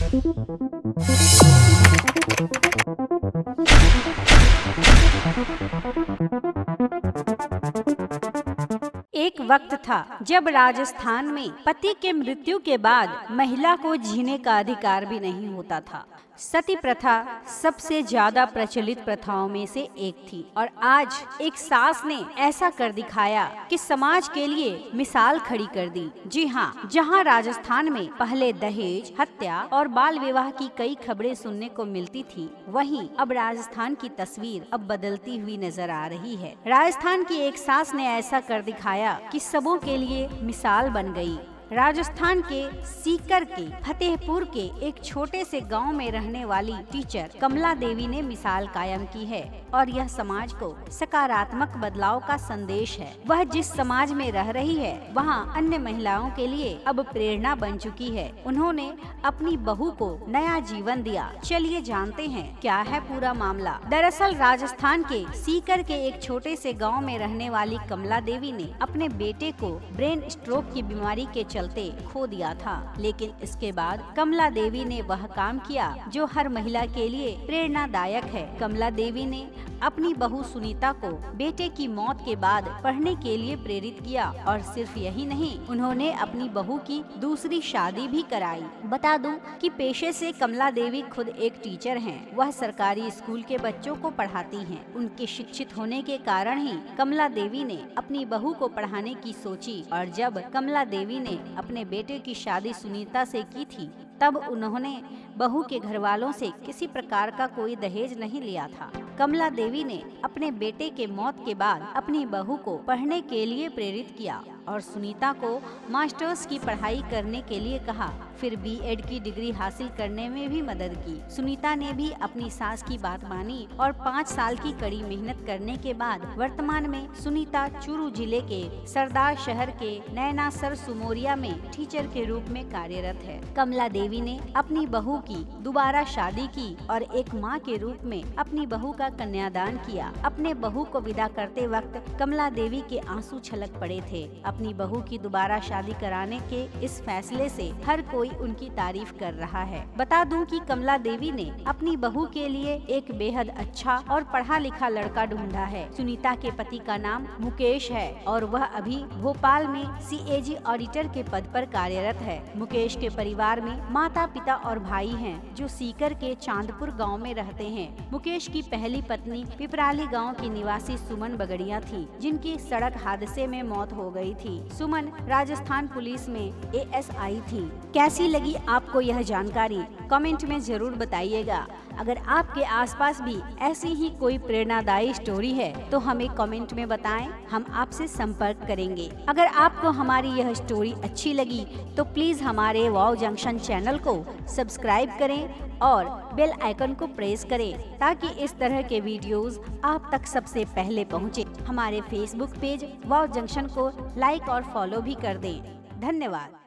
एक वक्त था जब राजस्थान में पति के मृत्यु के बाद महिला को जीने का अधिकार भी नहीं होता था। सती प्रथा सबसे ज्यादा प्रचलित प्रथाओं में से एक थी और आज एक सास ने ऐसा कर दिखाया कि समाज के लिए मिसाल खड़ी कर दी। जी हाँ, जहाँ राजस्थान में पहले दहेज, हत्या और बाल विवाह की कई खबरें सुनने को मिलती थी, वहीं अब राजस्थान की तस्वीर अब बदलती हुई नजर आ रही है। राजस्थान की एक सास ने ऐसा कर दिखाया कि सबों के लिए मिसाल बन गई। राजस्थान के सीकर के फतेहपुर के एक छोटे से गांव में रहने वाली टीचर कमला देवी ने मिसाल कायम की है और यह समाज को सकारात्मक बदलाव का संदेश है। वह जिस समाज में रह रही है वहां अन्य महिलाओं के लिए अब प्रेरणा बन चुकी है। उन्होंने अपनी बहू को नया जीवन दिया। चलिए जानते हैं क्या है पूरा मामला। दरअसल राजस्थान के सीकर के एक छोटे से गाँव में रहने वाली कमला देवी ने अपने बेटे को ब्रेन स्ट्रोक की बीमारी के चलते खो दिया था, लेकिन इसके बाद कमला देवी ने वह काम किया जो हर महिला के लिए प्रेरणादायक है। कमला देवी ने अपनी बहू सुनीता को बेटे की मौत के बाद पढ़ने के लिए प्रेरित किया और सिर्फ यही नहीं, उन्होंने अपनी बहू की दूसरी शादी भी कराई। बता दूं कि पेशे से कमला देवी खुद एक टीचर हैं। वह सरकारी स्कूल के बच्चों को पढ़ाती हैं। उनके शिक्षित होने के कारण ही कमला देवी ने अपनी बहू को पढ़ाने की सोची और जब कमला देवी ने अपने बेटे की शादी सुनीता से की थी तब उन्होंने बहू के घर वालों से किसी प्रकार का कोई दहेज नहीं लिया था। कमला देवी ने अपने बेटे के मौत के बाद अपनी बहू को पढ़ने के लिए प्रेरित किया और सुनीता को मास्टर्स की पढ़ाई करने के लिए कहा। फिर बीएड की डिग्री हासिल करने में भी मदद की। सुनीता ने भी अपनी सास की बात मानी और 5 साल की कड़ी मेहनत करने के बाद वर्तमान में सुनीता चूरू जिले के सरदार शहर के नैनासर सुमोरिया में टीचर के रूप में कार्यरत है। कमला देवी ने अपनी बहू की दोबारा शादी की और एक माँ के रूप में अपनी बहू का कन्यादान किया। अपने बहू को विदा करते वक्त कमला देवी के आंसू छलक पड़े थे। अपनी बहू की दोबारा शादी कराने के इस फैसले से हर कोई उनकी तारीफ कर रहा है। बता दूं कि कमला देवी ने अपनी बहू के लिए एक बेहद अच्छा और पढ़ा लिखा लड़का ढूंढा है। सुनीता के पति का नाम मुकेश है और वह अभी भोपाल में सीएजी ऑडिटर के पद पर कार्यरत है। मुकेश के परिवार में माता पिता और भाई हैं जो सीकर के चांदपुर गाँव में रहते हैं। मुकेश की पहली पत्नी पिपराली गाँव की निवासी सुमन बगड़िया थी, जिनकी सड़क हादसे में मौत हो गई थी। सुमन राजस्थान पुलिस में एएसआई थी। कैसी लगी आपको यह जानकारी कमेंट में जरूर बताइएगा। अगर आपके आसपास भी ऐसी ही कोई प्रेरणादायी स्टोरी है तो हमें कमेंट में बताएं, हम आपसे संपर्क करेंगे। अगर आपको हमारी यह स्टोरी अच्छी लगी तो प्लीज हमारे वाव जंक्शन चैनल को सब्सक्राइब करें और बेल आइकन को प्रेस करें ताकि इस तरह के वीडियोस आप तक सबसे पहले पहुंचे। हमारे फेसबुक पेज वाव जंक्शन को लाइक और फॉलो भी कर दें। धन्यवाद।